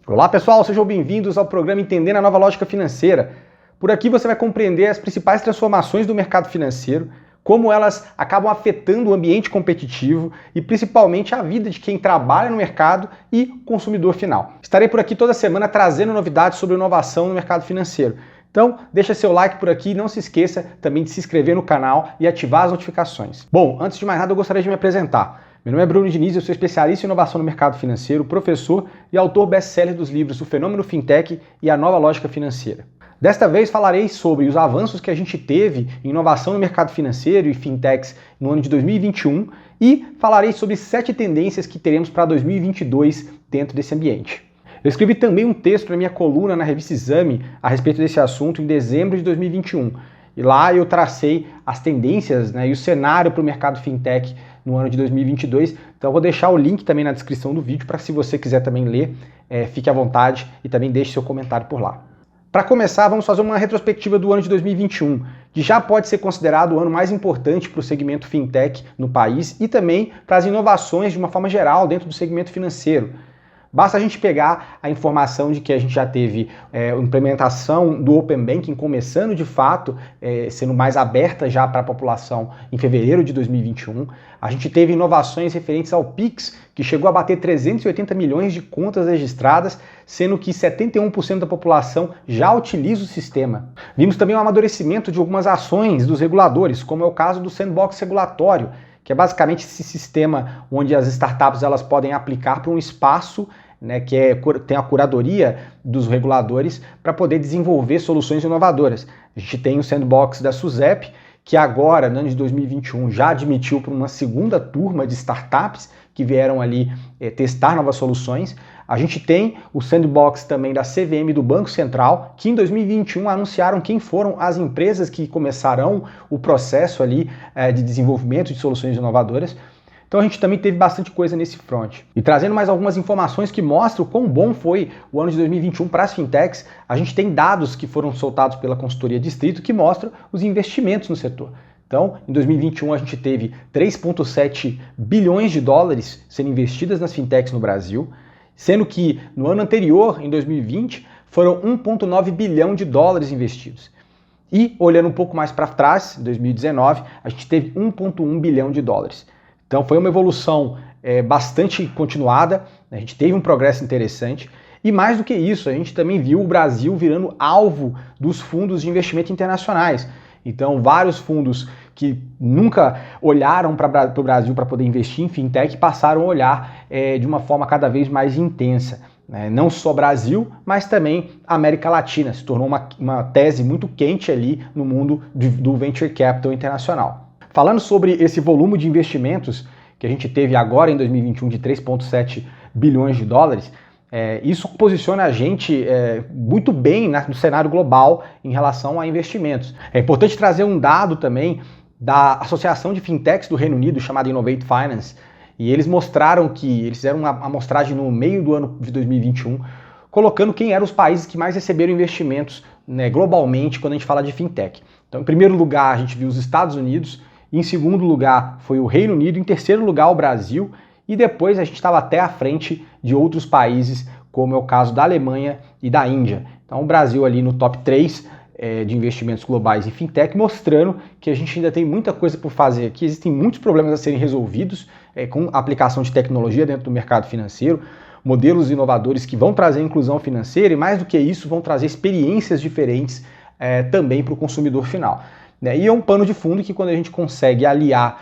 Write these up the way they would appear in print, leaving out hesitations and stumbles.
Olá pessoal, sejam bem-vindos ao programa Entendendo a Nova Lógica Financeira. Por aqui você vai compreender as principais transformações do mercado financeiro, como elas acabam afetando o ambiente competitivo e principalmente a vida de quem trabalha no mercado e o consumidor final. Estarei por aqui toda semana trazendo novidades sobre inovação no mercado financeiro. Então, deixa seu like por aqui e não se esqueça também de se inscrever no canal e ativar as notificações. Bom, antes de mais nada eu gostaria de me apresentar. Meu nome é Bruno Diniz, eu sou especialista em inovação no mercado financeiro, professor e autor best-seller dos livros O Fenômeno Fintech e A Nova Lógica Financeira. Desta vez falarei sobre os avanços que a gente teve em inovação no mercado financeiro e fintechs no ano de 2021 e falarei sobre 7 tendências que teremos para 2022 dentro desse ambiente. Eu escrevi também um texto na minha coluna na revista Exame a respeito desse assunto em dezembro de 2021. E lá eu tracei as tendências, e o cenário para o mercado fintech no ano de 2022. Então eu vou deixar o link também na descrição do vídeo para se você quiser também ler, fique à vontade e também deixe seu comentário por lá. Para começar, vamos fazer uma retrospectiva do ano de 2021, que já pode ser considerado o ano mais importante para o segmento fintech no país e também para as inovações de uma forma geral dentro do segmento financeiro. Basta a gente pegar a informação de que a gente já teve a implementação do Open Banking começando de fato, sendo mais aberta já para a população em fevereiro de 2021. A gente teve inovações referentes ao Pix, que chegou a bater 380 milhões de contas registradas, sendo que 71% da população já utiliza o sistema. Vimos também o amadurecimento de algumas ações dos reguladores, como é o caso do sandbox regulatório, que é basicamente esse sistema onde as startups elas podem aplicar para um espaço que tem a curadoria dos reguladores para poder desenvolver soluções inovadoras. A gente tem o sandbox da SUSEP, que agora, no ano de 2021, já admitiu para uma segunda turma de startups que vieram ali testar novas soluções. A gente tem o sandbox também da CVM do Banco Central, que em 2021 anunciaram quem foram as empresas que começarão o processo ali de desenvolvimento de soluções inovadoras. Então a gente também teve bastante coisa nesse front. E trazendo mais algumas informações que mostram quão bom foi o ano de 2021 para as fintechs, a gente tem dados que foram soltados pela consultoria Distrito que mostram os investimentos no setor. Então, em 2021 a gente teve 3,7 bilhões de dólares sendo investidas nas fintechs no Brasil, sendo que no ano anterior, em 2020, foram 1,9 bilhão de dólares investidos. E, olhando um pouco mais para trás, em 2019, a gente teve 1,1 bilhão de dólares. Então foi uma evolução bastante continuada, a gente teve um progresso interessante e mais do que isso, a gente também viu o Brasil virando alvo dos fundos de investimento internacionais. Então vários fundos que nunca olharam para o Brasil para poder investir em fintech passaram a olhar de uma forma cada vez mais intensa. Não só Brasil, mas também América Latina. Se tornou uma tese muito quente ali no mundo do venture capital internacional. Falando sobre esse volume de investimentos que a gente teve agora em 2021 de 3,7 bilhões de dólares, isso posiciona a gente muito bem no cenário global em relação a investimentos. É importante trazer um dado também da Associação de Fintechs do Reino Unido, chamada Innovate Finance, e eles mostraram que eles fizeram uma amostragem no meio do ano de 2021, colocando quem eram os países que mais receberam investimentos globalmente quando a gente fala de fintech. Então, em primeiro lugar, a gente viu os Estados Unidos, em segundo lugar foi o Reino Unido, em terceiro lugar o Brasil e depois a gente estava até à frente de outros países, como é o caso da Alemanha e da Índia. Então o Brasil ali no top 3 de investimentos globais em fintech, mostrando que a gente ainda tem muita coisa por fazer aqui, existem muitos problemas a serem resolvidos com a aplicação de tecnologia dentro do mercado financeiro, modelos inovadores que vão trazer inclusão financeira e mais do que isso vão trazer experiências diferentes também para o consumidor final. E é um pano de fundo que quando a gente consegue aliar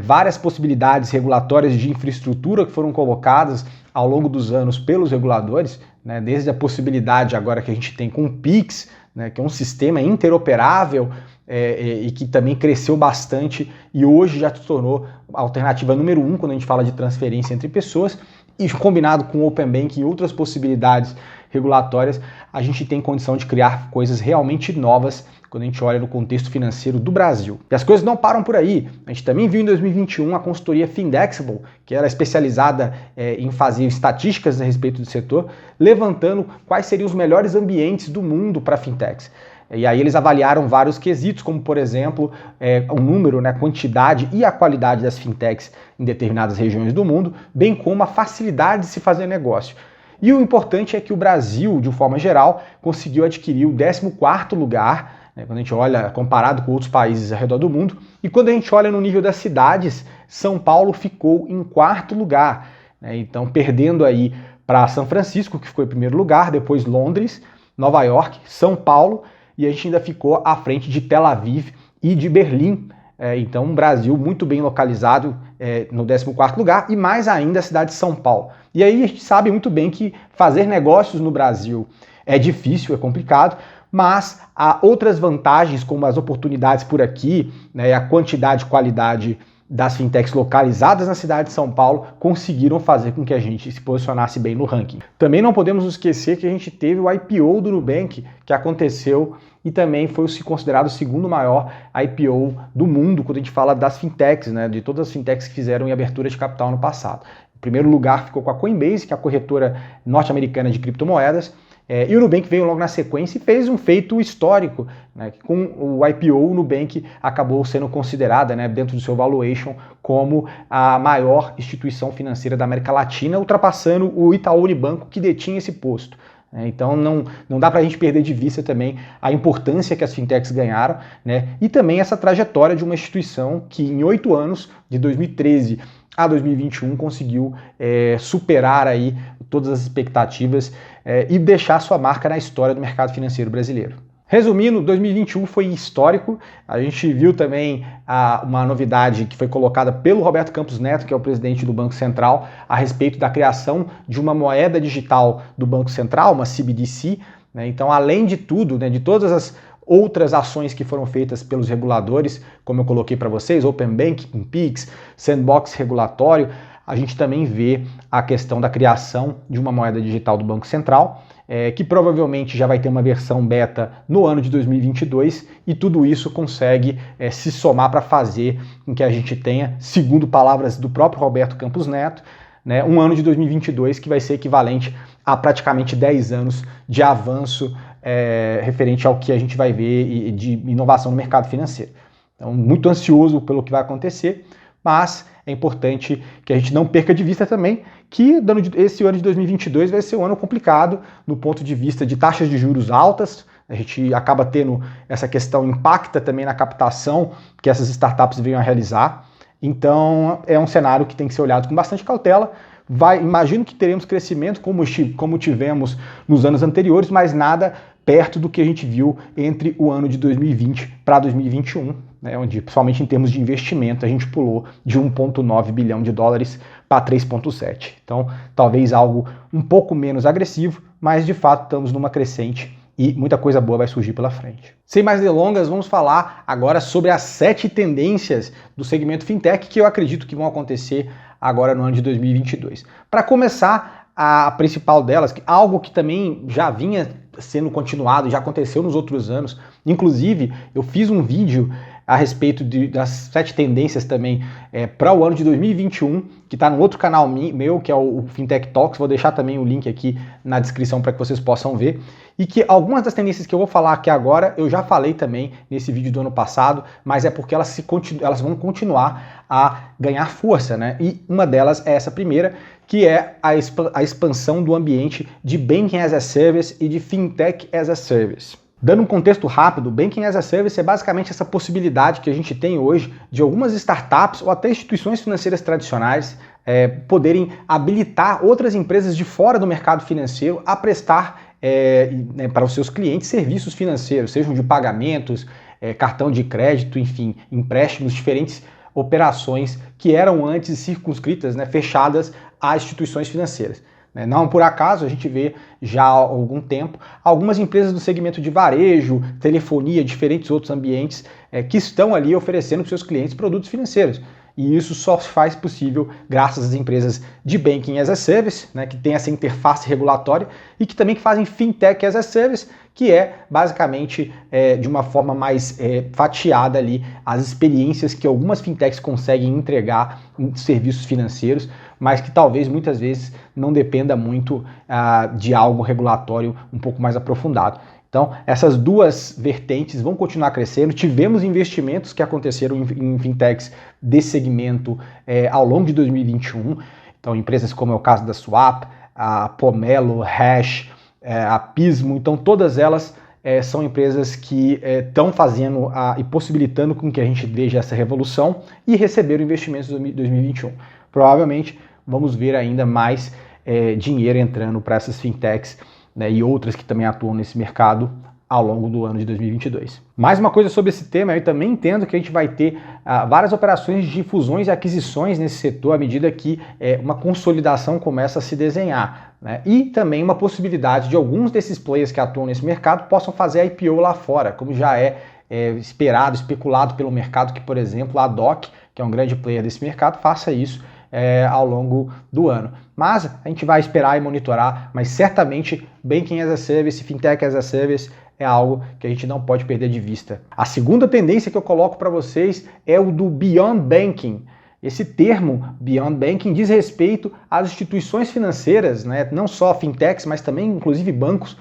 várias possibilidades regulatórias de infraestrutura que foram colocadas ao longo dos anos pelos reguladores, desde a possibilidade agora que a gente tem com o Pix, que é um sistema interoperável e que também cresceu bastante e hoje já se tornou a alternativa número 1 quando a gente fala de transferência entre pessoas, e combinado com o Open Banking e outras possibilidades regulatórias, a gente tem condição de criar coisas realmente novas quando a gente olha no contexto financeiro do Brasil. E as coisas não param por aí. A gente também viu em 2021 a consultoria Findexable, que era especializada em fazer estatísticas a respeito do setor, levantando quais seriam os melhores ambientes do mundo para fintechs. E aí eles avaliaram vários quesitos, como por exemplo, o número, a quantidade e a qualidade das fintechs em determinadas regiões do mundo, bem como a facilidade de se fazer negócio. E o importante é que o Brasil, de forma geral, conseguiu adquirir o 14º lugar, né, quando a gente olha comparado com outros países ao redor do mundo. E quando a gente olha no nível das cidades, São Paulo ficou em 4º lugar, né, então perdendo aí para São Francisco, que ficou em primeiro lugar, depois Londres, Nova York, São Paulo, e a gente ainda ficou à frente de Tel Aviv e de Berlim. Então, um Brasil muito bem localizado no 14º lugar, e mais ainda a cidade de São Paulo. E aí a gente sabe muito bem que fazer negócios no Brasil é difícil, é complicado, mas há outras vantagens, como as oportunidades por aqui, né, a quantidade e qualidade das fintechs localizadas na cidade de São Paulo conseguiram fazer com que a gente se posicionasse bem no ranking. Também não podemos esquecer que a gente teve o IPO do Nubank, que aconteceu e também foi considerado o segundo maior IPO do mundo quando a gente fala das fintechs, né, de todas as fintechs que fizeram em abertura de capital no passado. Em primeiro lugar ficou com a Coinbase, que é a corretora norte-americana de criptomoedas, e o Nubank veio logo na sequência e fez um feito histórico, né, que com o IPO, o Nubank acabou sendo considerada, né, dentro do seu valuation, como a maior instituição financeira da América Latina, ultrapassando o Itaú Unibanco, que detinha esse posto. Então não dá para a gente perder de vista também a importância que as fintechs ganharam, né, e também essa trajetória de uma instituição que em 8 anos, de 2013 a 2021, conseguiu superar aí todas as expectativas e deixar sua marca na história do mercado financeiro brasileiro. Resumindo, 2021 foi histórico. A gente viu também uma novidade que foi colocada pelo Roberto Campos Neto, que é o presidente do Banco Central, a respeito da criação de uma moeda digital do Banco Central, uma CBDC. Né? Então, além de tudo, né, de todas as outras ações que foram feitas pelos reguladores, como eu coloquei para vocês, Open Banking, Pix, Sandbox regulatório, a gente também vê a questão da criação de uma moeda digital do Banco Central, que provavelmente já vai ter uma versão beta no ano de 2022, e tudo isso consegue se somar para fazer com que a gente tenha, segundo palavras do próprio Roberto Campos Neto, né, um ano de 2022 que vai ser equivalente a praticamente 10 anos de avanço referente ao que a gente vai ver de inovação no mercado financeiro. Então, muito ansioso pelo que vai acontecer, mas é importante que a gente não perca de vista também que esse ano de 2022 vai ser um ano complicado no ponto de vista de taxas de juros altas. A gente acaba tendo essa questão, impacta também na captação que essas startups venham a realizar. Então é um cenário que tem que ser olhado com bastante cautela. Imagino que teremos crescimento como tivemos nos anos anteriores, mas nada perto do que a gente viu entre o ano de 2020 para 2021, né, onde, principalmente em termos de investimento, a gente pulou de 1,9 bilhão de dólares para 3,7. Então, talvez algo um pouco menos agressivo, mas de fato estamos numa crescente e muita coisa boa vai surgir pela frente. Sem mais delongas, vamos falar agora sobre as 7 tendências do segmento fintech que eu acredito que vão acontecer agora no ano de 2022. Para começar, a principal delas, algo que também já vinha sendo continuado, já aconteceu nos outros anos, inclusive eu fiz um vídeo a respeito das 7 tendências também para o ano de 2021, que está no outro canal meu, que é o Fintech Talks, vou deixar também o link aqui na descrição para que vocês possam ver, e que algumas das tendências que eu vou falar aqui agora, eu já falei também nesse vídeo do ano passado, mas é porque elas vão continuar a ganhar força, né? E uma delas é essa primeira, que é a expansão do ambiente de Banking as a Service e de Fintech as a Service. Dando um contexto rápido, Banking as a Service é basicamente essa possibilidade que a gente tem hoje de algumas startups ou até instituições financeiras tradicionais poderem habilitar outras empresas de fora do mercado financeiro a prestar para os seus clientes serviços financeiros, sejam de pagamentos, cartão de crédito, enfim, empréstimos, diferentes operações que eram antes circunscritas, né, fechadas a instituições financeiras. Não por acaso, a gente vê já há algum tempo algumas empresas do segmento de varejo, telefonia, diferentes outros ambientes que estão ali oferecendo para os seus clientes produtos financeiros. E isso só se faz possível graças às empresas de Banking as a Service, né, que tem essa interface regulatória e que também fazem Fintech as a Service, que é basicamente de uma forma mais fatiada ali as experiências que algumas fintechs conseguem entregar em serviços financeiros, mas que talvez muitas vezes não dependa muito de algo regulatório um pouco mais aprofundado. Então, essas duas vertentes vão continuar crescendo. Tivemos investimentos que aconteceram em fintechs desse segmento ao longo de 2021. Então, empresas como é o caso da Swap, a Pomelo, Hash, a Pismo, então todas elas são empresas que estão fazendo e possibilitando com que a gente veja essa revolução e receberam investimentos em 2021. Provavelmente vamos ver ainda mais dinheiro entrando para essas fintechs, né, e outras que também atuam nesse mercado ao longo do ano de 2022. Mais uma coisa sobre esse tema, eu também entendo que a gente vai ter várias operações de fusões e aquisições nesse setor à medida que uma consolidação começa a se desenhar, né? E também uma possibilidade de alguns desses players que atuam nesse mercado possam fazer IPO lá fora, como já esperado, especulado pelo mercado que, por exemplo, a Doc, que é um grande player desse mercado, faça isso ao longo do ano. Mas a gente vai esperar e monitorar, mas certamente Banking as a Service, Fintech as a Service é algo que a gente não pode perder de vista. A segunda tendência que eu coloco para vocês é o do Beyond Banking. Esse termo Beyond Banking diz respeito às instituições financeiras, né? Não só fintechs, mas também inclusive bancos,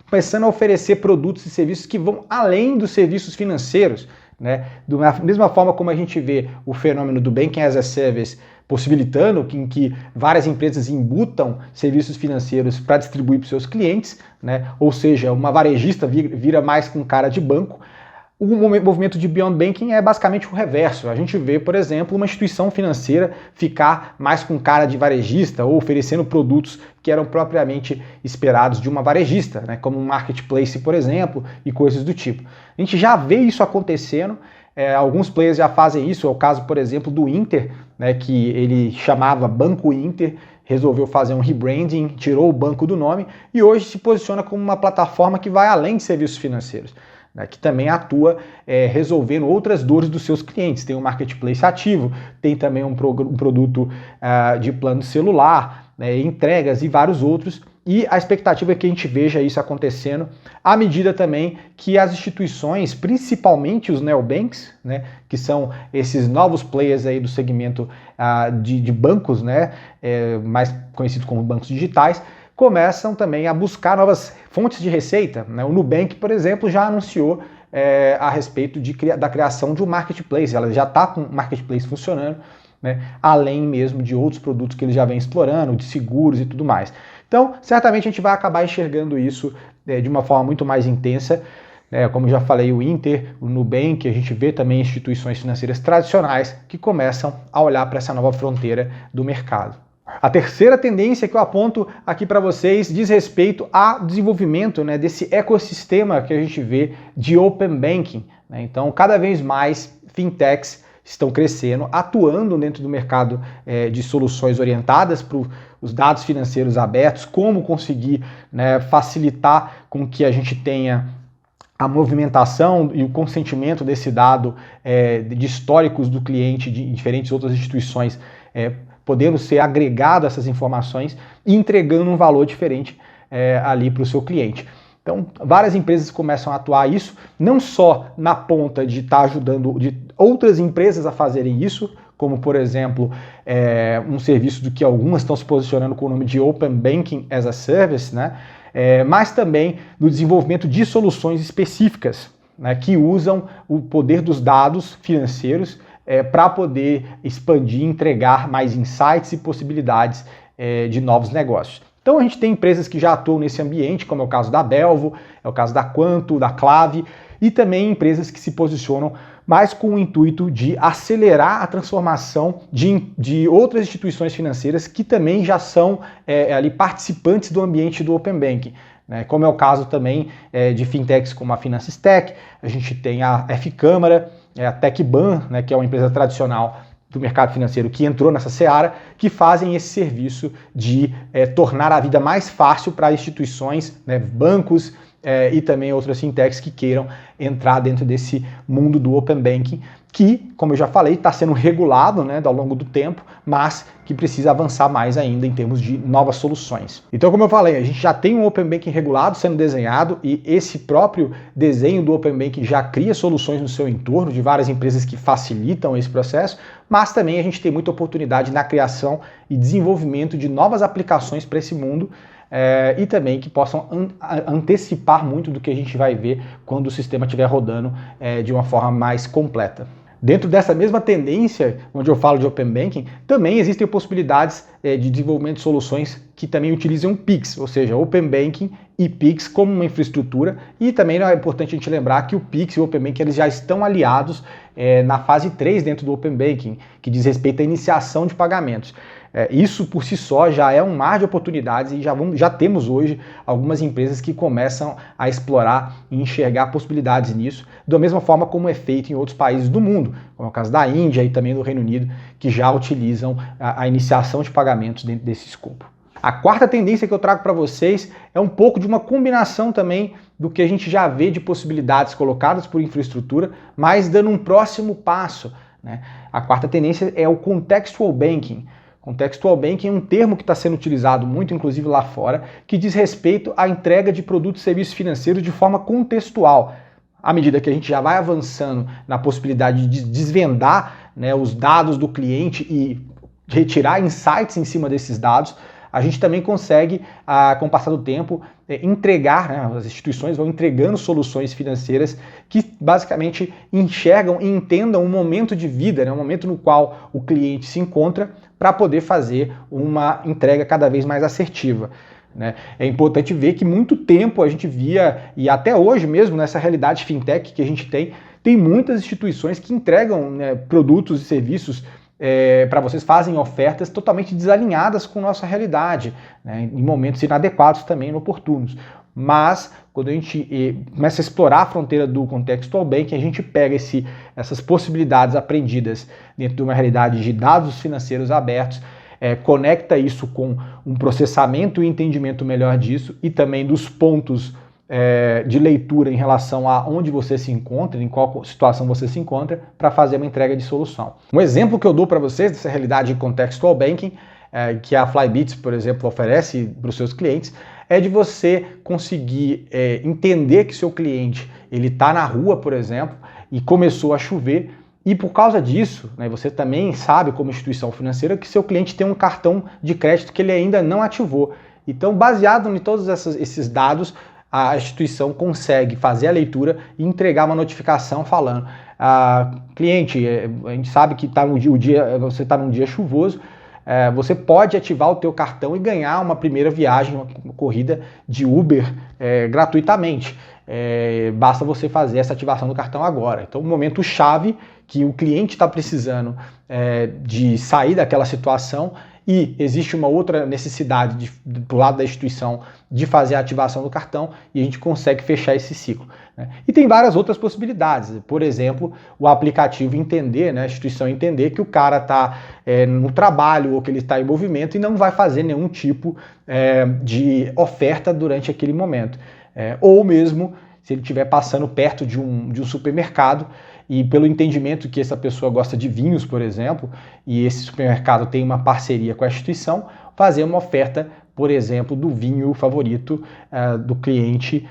começando a oferecer produtos e serviços que vão além dos serviços financeiros, né? Da mesma forma como a gente vê o fenômeno do Banking as a Service possibilitando que várias empresas embutam serviços financeiros para distribuir para os seus clientes, né? Ou seja, uma varejista vira mais com cara de banco. O movimento de Beyond Banking é basicamente o reverso. A gente vê, por exemplo, uma instituição financeira ficar mais com cara de varejista ou oferecendo produtos que eram propriamente esperados de uma varejista, né? Como um marketplace, por exemplo, e coisas do tipo. A gente já vê isso acontecendo. Alguns players já fazem isso, é o caso, por exemplo, do Inter, né, que ele chamava Banco Inter, resolveu fazer um rebranding, tirou o banco do nome e hoje se posiciona como uma plataforma que vai além de serviços financeiros, né, que também atua resolvendo outras dores dos seus clientes. Tem um marketplace ativo, tem também um produto de plano celular, né, entregas e vários outros. E a expectativa é que a gente veja isso acontecendo à medida também que as instituições, principalmente os neobanks, né, que são esses novos players aí do segmento de bancos, né, mais conhecidos como bancos digitais, começam também a buscar novas fontes de receita, né? O Nubank, por exemplo, já anunciou a respeito da criação de um marketplace. Ela já está com um marketplace funcionando, né, além mesmo de outros produtos que eles já vêm explorando, de seguros e tudo mais. Então, certamente a gente vai acabar enxergando isso de uma forma muito mais intensa. Como já falei, o Inter, o Nubank, a gente vê também instituições financeiras tradicionais que começam a olhar para essa nova fronteira do mercado. A terceira tendência que eu aponto aqui para vocês diz respeito ao desenvolvimento, né, desse ecossistema que a gente vê de Open Banking, né? Então, cada vez mais fintechs estão crescendo, atuando dentro do mercado de soluções orientadas para os dados financeiros abertos, como conseguir, né, facilitar com que a gente tenha a movimentação e o consentimento desse dado de históricos do cliente de diferentes outras instituições, podendo ser agregado a essas informações e entregando um valor diferente ali para o seu cliente. Então, várias empresas começam a atuar isso, não só na ponta de estar ajudando outras empresas a fazerem isso, como, por exemplo, um serviço do que algumas estão se posicionando com o nome de Open Banking as a Service, né? Mas também no desenvolvimento de soluções específicas, né, que usam o poder dos dados financeiros para poder expandir e entregar mais insights e possibilidades de novos negócios. Então a gente tem empresas que já atuam nesse ambiente, como é o caso da Belvo, é o caso da Quanto, da Clave, e também empresas que se posicionam mais com o intuito de acelerar a transformação de outras instituições financeiras que também já são ali participantes do ambiente do Open Banking, né? Como é o caso também de fintechs como a Finances Tech, a gente tem a F-Câmara, a TecBan, né, que é uma empresa tradicional do mercado financeiro que entrou nessa seara, que fazem esse serviço de tornar a vida mais fácil para instituições, né, bancos e também outras fintechs que queiram entrar dentro desse mundo do Open Banking, que, como eu já falei, está sendo regulado, né, ao longo do tempo, mas que precisa avançar mais ainda em termos de novas soluções. Então, como eu falei, a gente já tem um Open Banking regulado sendo desenhado e esse próprio desenho do Open Banking já cria soluções no seu entorno de várias empresas que facilitam esse processo, mas também a gente tem muita oportunidade na criação e desenvolvimento de novas aplicações para esse mundo e também que possam antecipar muito do que a gente vai ver quando o sistema estiver rodando de uma forma mais completa. Dentro dessa mesma tendência, onde eu falo de Open Banking, também existem possibilidades de desenvolvimento de soluções que também utilizam o Pix, ou seja, Open Banking e Pix como uma infraestrutura. E também é importante a gente lembrar que o Pix e o Open Banking eles já estão aliados na fase 3 dentro do Open Banking, que diz respeito à iniciação de pagamentos. Isso por si só já é um mar de oportunidades e já temos hoje algumas empresas que começam a explorar e enxergar possibilidades nisso, da mesma forma como é feito em outros países do mundo, como é o caso da Índia e também do Reino Unido, que já utilizam a iniciação de pagamentos dentro desse escopo. A quarta tendência que eu trago para vocês é um pouco de uma combinação também do que a gente já vê de possibilidades colocadas por infraestrutura, mas dando um próximo passo, né? A quarta tendência é o Contextual Banking. Contextual Banking é um termo que está sendo utilizado muito, inclusive lá fora, que diz respeito à entrega de produtos e serviços financeiros de forma contextual. À medida que a gente já vai avançando na possibilidade de desvendar, né, os dados do cliente e retirar insights em cima desses dados, a gente também consegue, com o passar do tempo, entregar, né, as instituições vão entregando soluções financeiras que basicamente enxergam e entendam o momento de vida, né, o momento no qual o cliente se encontra, para poder fazer uma entrega cada vez mais assertiva. Né? É importante ver que muito tempo a gente via, e até hoje mesmo, nessa realidade fintech que a gente tem muitas instituições que entregam, né, produtos e serviços para vocês, fazem ofertas totalmente desalinhadas com nossa realidade, né, em momentos inadequados também, inoportunos. Mas, quando a gente começa a explorar a fronteira do Contextual Banking, a gente pega essas possibilidades aprendidas dentro de uma realidade de dados financeiros abertos, conecta isso com um processamento e entendimento melhor disso e também dos pontos de leitura em relação a onde você se encontra, em qual situação você se encontra, para fazer uma entrega de solução. Um exemplo que eu dou para vocês dessa realidade de Contextual Banking, que a Flybits, por exemplo, oferece para os seus clientes, é de você conseguir entender que seu cliente ele está na rua, por exemplo, e começou a chover, e por causa disso, né, você também sabe como instituição financeira que seu cliente tem um cartão de crédito que ele ainda não ativou. Então, baseado em todos esses dados, a instituição consegue fazer a leitura e entregar uma notificação falando: cliente, a gente sabe que você está num dia chuvoso, você pode ativar o teu cartão e ganhar uma primeira viagem, uma corrida de Uber gratuitamente. Basta você fazer essa ativação do cartão agora. Então, o momento chave que o cliente está precisando de sair daquela situação e existe uma outra necessidade do lado da instituição de fazer a ativação do cartão e a gente consegue fechar esse ciclo. Né? E tem várias outras possibilidades. Por exemplo, o aplicativo entender, né, a instituição entender que o cara está no trabalho ou que ele está em movimento e não vai fazer nenhum tipo de oferta durante aquele momento. Ou mesmo, se ele estiver passando perto de um supermercado e pelo entendimento que essa pessoa gosta de vinhos, por exemplo, e esse supermercado tem uma parceria com a instituição, fazer uma oferta, por exemplo, do vinho favorito do cliente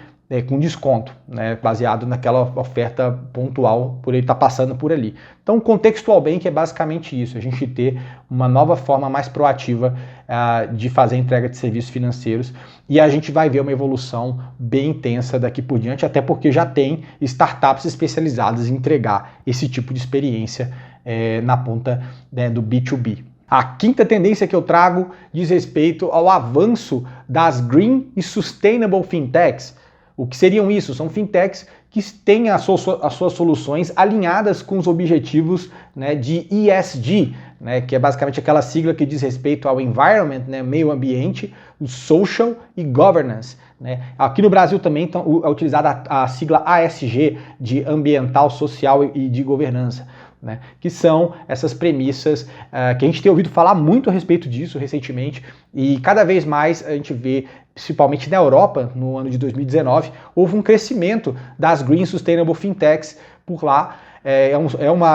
com desconto, né, baseado naquela oferta pontual por ele estar passando por ali. Então, o Contextual Banking é basicamente isso, a gente ter uma nova forma mais proativa de fazer a entrega de serviços financeiros, e a gente vai ver uma evolução bem intensa daqui por diante, até porque já tem startups especializadas em entregar esse tipo de experiência na ponta, né, do B2B. A quinta tendência que eu trago diz respeito ao avanço das Green e Sustainable Fintechs. O que seriam isso? São fintechs que têm as suas soluções alinhadas com os objetivos, né, de ESG, né, que é basicamente aquela sigla que diz respeito ao environment, né, meio ambiente, social e governance. Né. Aqui no Brasil também é utilizada a sigla ASG, de ambiental, social e de governança. Né, que são essas premissas que a gente tem ouvido falar muito a respeito disso recentemente, e cada vez mais a gente vê, principalmente na Europa, no ano de 2019, houve um crescimento das Green Sustainable Fintechs por lá.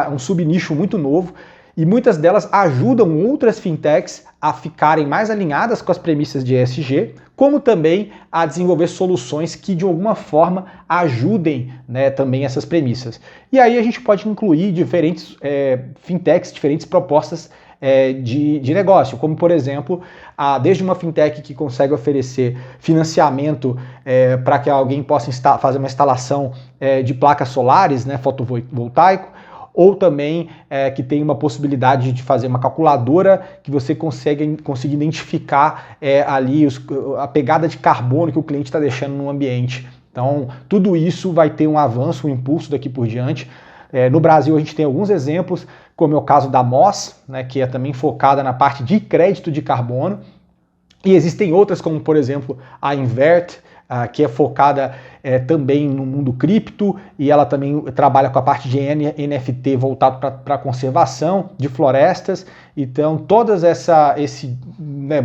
Um subnicho muito novo, e muitas delas ajudam outras fintechs a ficarem mais alinhadas com as premissas de ESG, como também a desenvolver soluções que de alguma forma ajudem, né, também essas premissas. E aí a gente pode incluir diferentes fintechs, diferentes propostas de negócio, como por exemplo, desde uma fintech que consegue oferecer financiamento para que alguém possa fazer uma instalação de placas solares, né, fotovoltaico, ou também que tem uma possibilidade de fazer uma calculadora que você consiga identificar ali a pegada de carbono que o cliente está deixando no ambiente. Então, tudo isso vai ter um avanço, um impulso daqui por diante. No Brasil, a gente tem alguns exemplos, como é o caso da Moss, né, que é também focada na parte de crédito de carbono. E existem outras, como por exemplo a Invert, que é focada também no mundo cripto, e ela também trabalha com a parte de NFT voltado para a conservação de florestas. Então, todas esse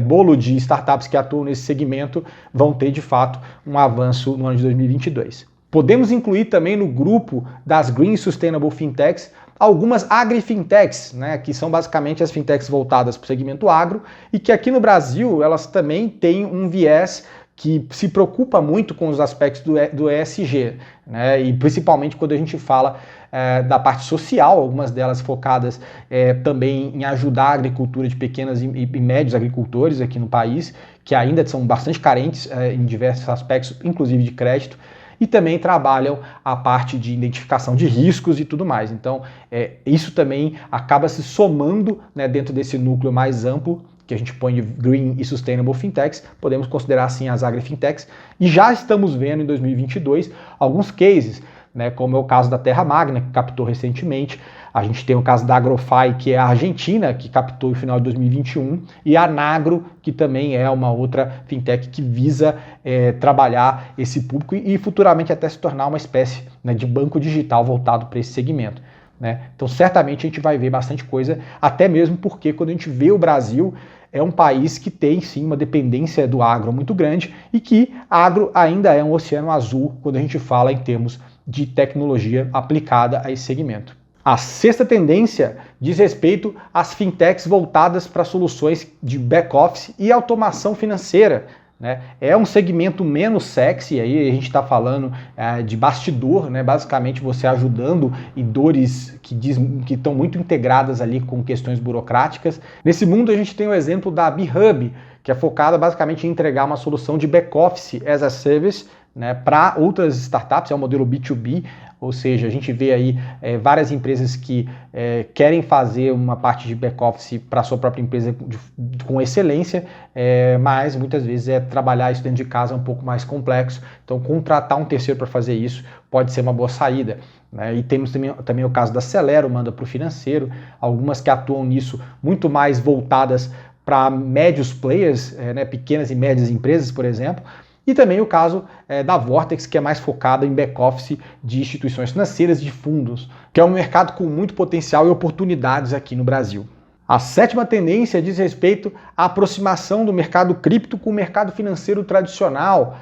bolo de startups que atuam nesse segmento vão ter, de fato, um avanço no ano de 2022. Podemos incluir também no grupo das Green Sustainable Fintechs algumas agri-fintechs, né, que são basicamente as fintechs voltadas para o segmento agro, e que aqui no Brasil elas também têm um viés que se preocupa muito com os aspectos do ESG, né, e principalmente quando a gente fala da parte social, algumas delas focadas também em ajudar a agricultura de pequenos e médios agricultores aqui no país, que ainda são bastante carentes em diversos aspectos, inclusive de crédito, e também trabalham a parte de identificação de riscos e tudo mais. Então, isso também acaba se somando, né, dentro desse núcleo mais amplo, que a gente põe de Green e Sustainable Fintechs, podemos considerar assim as agri-fintechs, e já estamos vendo em 2022 alguns cases, né, como é o caso da Terra Magna, que captou recentemente. A gente tem o caso da Agrofy, que é a Argentina, que captou no final de 2021, e a Nagro, que também é uma outra fintech que visa trabalhar esse público e futuramente até se tornar uma espécie, né, de banco digital voltado para esse segmento, né? Então, certamente a gente vai ver bastante coisa, até mesmo porque quando a gente vê o Brasil, é um país que tem sim uma dependência do agro muito grande e que agro ainda é um oceano azul quando a gente fala em termos de tecnologia aplicada a esse segmento. A sexta tendência diz respeito às fintechs voltadas para soluções de back-office e automação financeira, né? É um segmento menos sexy, aí a gente está falando de bastidor, né? Basicamente você ajudando em dores que estão muito integradas ali com questões burocráticas. Nesse mundo a gente tem o exemplo da BeHub, que é focada basicamente em entregar uma solução de back-office as a service, né, para outras startups, é um modelo B2B, ou seja, a gente vê aí várias empresas que querem fazer uma parte de back-office para a sua própria empresa com excelência, mas muitas vezes trabalhar isso dentro de casa é um pouco mais complexo, então contratar um terceiro para fazer isso pode ser uma boa saída, né? E temos também o caso da Celero, manda para o financeiro, algumas que atuam nisso muito mais voltadas para médios players, né, pequenas e médias empresas, por exemplo. E também o caso da Vortex, que é mais focada em back-office de instituições financeiras e de fundos, que é um mercado com muito potencial e oportunidades aqui no Brasil. A sétima tendência diz respeito à aproximação do mercado cripto com o mercado financeiro tradicional,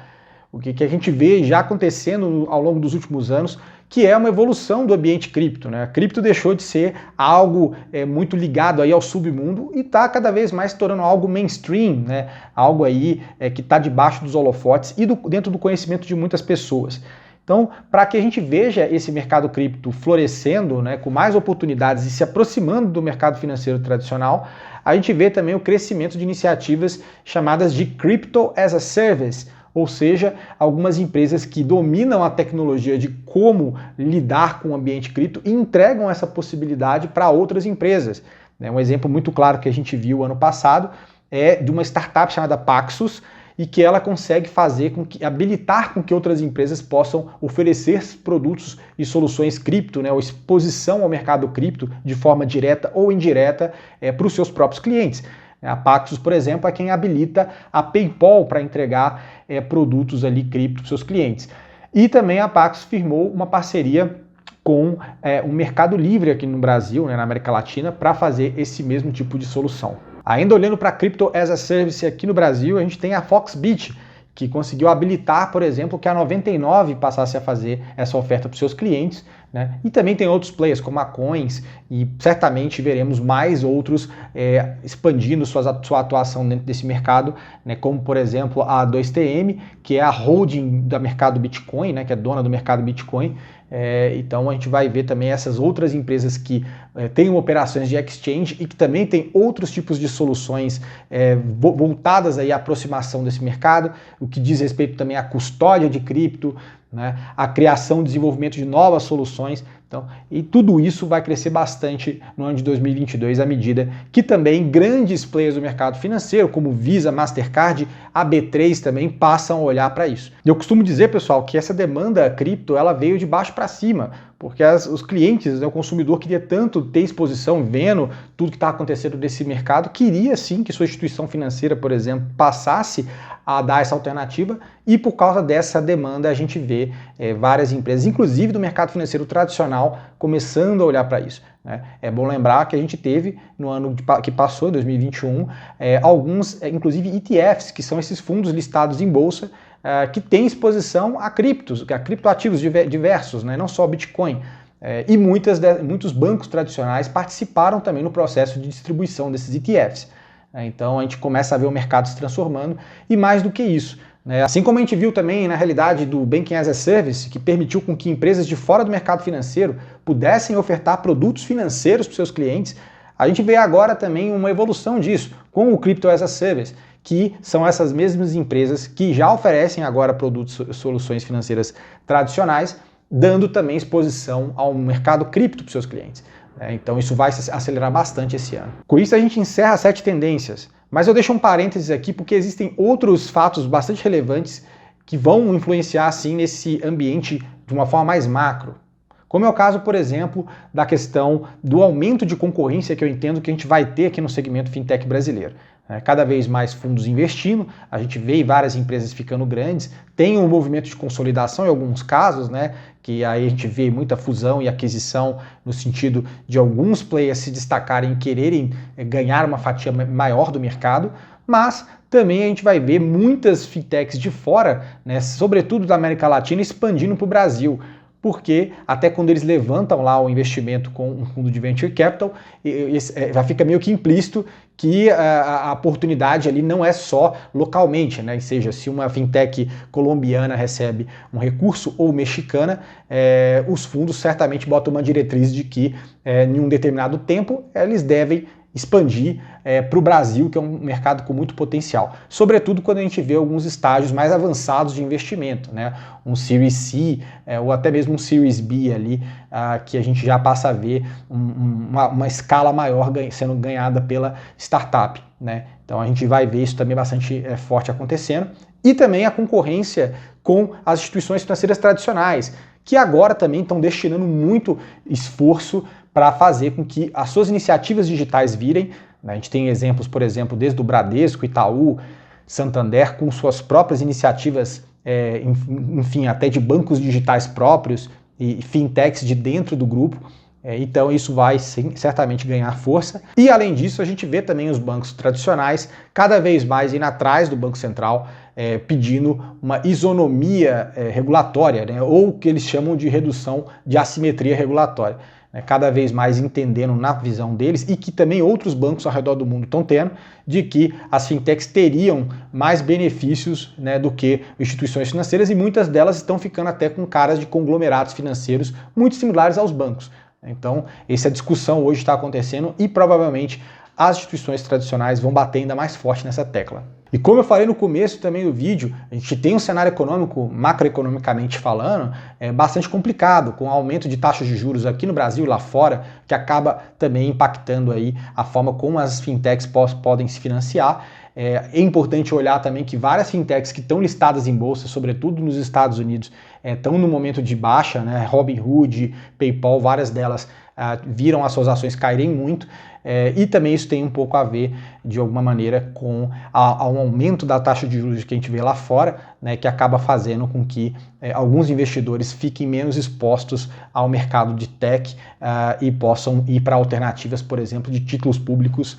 o que a gente vê já acontecendo ao longo dos últimos anos, que é uma evolução do ambiente cripto, né? A cripto deixou de ser algo muito ligado aí ao submundo e está cada vez mais se tornando algo mainstream, né? Algo aí que está debaixo dos holofotes e dentro do conhecimento de muitas pessoas. Então, para que a gente veja esse mercado cripto florescendo, né, com mais oportunidades e se aproximando do mercado financeiro tradicional, a gente vê também o crescimento de iniciativas chamadas de Crypto as a Service, ou seja, algumas empresas que dominam a tecnologia de como lidar com o ambiente cripto e entregam essa possibilidade para outras empresas. Um exemplo muito claro que a gente viu ano passado é de uma startup chamada Paxos, e que ela consegue habilitar com que outras empresas possam oferecer produtos e soluções cripto, né, ou exposição ao mercado cripto de forma direta ou indireta para os seus próprios clientes. A Paxos, por exemplo, é quem habilita a PayPal para entregar produtos ali cripto para os seus clientes. E também a Paxos firmou uma parceria com o Mercado Livre aqui no Brasil, né, na América Latina, para fazer esse mesmo tipo de solução. Ainda olhando para Crypto as a Service aqui no Brasil, a gente tem a Foxbit, que conseguiu habilitar, por exemplo, que a 99 passasse a fazer essa oferta para os seus clientes, né? E também tem outros players como a Coins, e certamente veremos mais outros expandindo sua atuação dentro desse mercado, né? Como, por exemplo, a 2TM, que é a holding do mercado Bitcoin, né? Que é dona do mercado Bitcoin. Então a gente vai ver também essas outras empresas que têm operações de exchange e que também têm outros tipos de soluções voltadas aí à aproximação desse mercado, o que diz respeito também à custódia de cripto, né, a criação e desenvolvimento de novas soluções. Então, e tudo isso vai crescer bastante no ano de 2022 à medida que também grandes players do mercado financeiro, como Visa, Mastercard, a B3 também passam a olhar para isso. Eu costumo dizer, pessoal, que essa demanda cripto ela veio de baixo para cima, porque os clientes, né, o consumidor queria tanto ter exposição, vendo tudo que está acontecendo nesse mercado, queria sim que sua instituição financeira, por exemplo, passasse a dar essa alternativa, e por causa dessa demanda a gente vê várias empresas, inclusive do mercado financeiro tradicional, começando a olhar para isso, né? É bom lembrar que a gente teve no ano que passou, 2021, alguns, inclusive ETFs, que são esses fundos listados em bolsa, que têm exposição a criptoativos diversos, né? Não só Bitcoin. E muitos bancos tradicionais participaram também no processo de distribuição desses ETFs. Então a gente começa a ver o mercado se transformando, e mais do que isso, né? Assim como a gente viu também na realidade do Banking as a Service, que permitiu com que empresas de fora do mercado financeiro pudessem ofertar produtos financeiros para seus clientes, a gente vê agora também uma evolução disso com o Crypto as a Service, que são essas mesmas empresas que já oferecem agora produtos, soluções financeiras tradicionais, dando também exposição ao mercado cripto para seus clientes. Então isso vai acelerar bastante esse ano. Com isso a gente encerra as 7 tendências, mas eu deixo um parênteses aqui porque existem outros fatos bastante relevantes que vão influenciar assim nesse ambiente de uma forma mais macro. Como é o caso, por exemplo, da questão do aumento de concorrência que eu entendo que a gente vai ter aqui no segmento fintech brasileiro. Cada vez mais fundos investindo, a gente vê várias empresas ficando grandes, tem um movimento de consolidação em alguns casos, né, que aí a gente vê muita fusão e aquisição no sentido de alguns players se destacarem e quererem ganhar uma fatia maior do mercado, mas também a gente vai ver muitas fintechs de fora, né, sobretudo da América Latina, expandindo para o Brasil. Porque até quando eles levantam lá o investimento com um fundo de venture capital, já fica meio que implícito que a oportunidade ali não é só localmente, né? Ou seja, se uma fintech colombiana recebe um recurso ou mexicana, os fundos certamente botam uma diretriz de que em um determinado tempo eles devem expandir para o Brasil, que é um mercado com muito potencial. Sobretudo quando a gente vê alguns estágios mais avançados de investimento, né? Um Series C ou até mesmo um Series B ali, que a gente já passa a ver uma escala maior sendo ganhada pela startup, né? Então a gente vai ver isso também bastante forte acontecendo. E também a concorrência com as instituições financeiras tradicionais, que agora também estão destinando muito esforço para fazer com que as suas iniciativas digitais virem. A gente tem exemplos, por exemplo, desde o Bradesco, Itaú, Santander, com suas próprias iniciativas, enfim, até de bancos digitais próprios e fintechs de dentro do grupo. Então isso vai sim, certamente ganhar força. E além disso, a gente vê também os bancos tradicionais cada vez mais indo atrás do Banco Central, pedindo uma isonomia regulatória, né, ou o que eles chamam de redução de assimetria regulatória. Cada vez mais entendendo na visão deles, e que também outros bancos ao redor do mundo estão tendo, de que as fintechs teriam mais benefícios, né, do que instituições financeiras, e muitas delas estão ficando até com caras de conglomerados financeiros muito similares aos bancos. Então, essa discussão hoje está acontecendo e provavelmente as instituições tradicionais vão bater ainda mais forte nessa tecla. E como eu falei no começo também do vídeo, a gente tem um cenário econômico, macroeconomicamente falando, bastante complicado, com o aumento de taxas de juros aqui no Brasil e lá fora, que acaba também impactando aí a forma como as fintechs podem se financiar. É importante olhar também que várias fintechs que estão listadas em bolsa, sobretudo nos Estados Unidos, estão no momento de baixa, né? Robinhood, PayPal, várias delas viram as suas ações caírem muito, e também isso tem um pouco a ver, de alguma maneira, com um aumento da taxa de juros que a gente vê lá fora, né, que acaba fazendo com que alguns investidores fiquem menos expostos ao mercado de tech e possam ir para alternativas, por exemplo, de títulos públicos,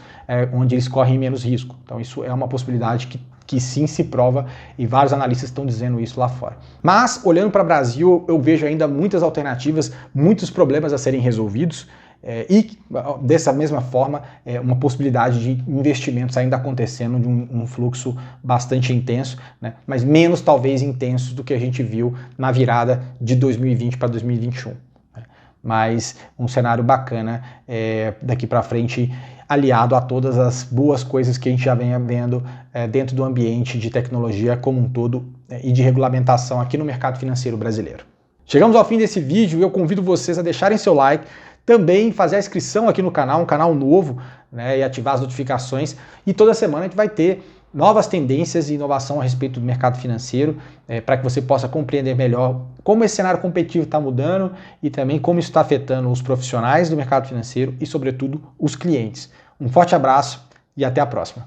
onde eles correm menos risco. Então isso é uma possibilidade que sim se prova, e vários analistas estão dizendo isso lá fora. Mas, olhando para o Brasil, eu vejo ainda muitas alternativas, muitos problemas a serem resolvidos, e dessa mesma forma, uma possibilidade de investimentos ainda acontecendo de um fluxo bastante intenso, né, mas menos talvez intenso do que a gente viu na virada de 2020 para 2021. Mas um cenário bacana daqui para frente, aliado a todas as boas coisas que a gente já vem vendo dentro do ambiente de tecnologia como um todo e de regulamentação aqui no mercado financeiro brasileiro. Chegamos ao fim desse vídeo e eu convido vocês a deixarem seu like, também fazer a inscrição aqui no canal, um canal novo, né, e ativar as notificações. E toda semana a gente vai ter novas tendências e inovação a respeito do mercado financeiro, para que você possa compreender melhor como esse cenário competitivo está mudando e também como isso está afetando os profissionais do mercado financeiro e, sobretudo, os clientes. Um forte abraço e até a próxima.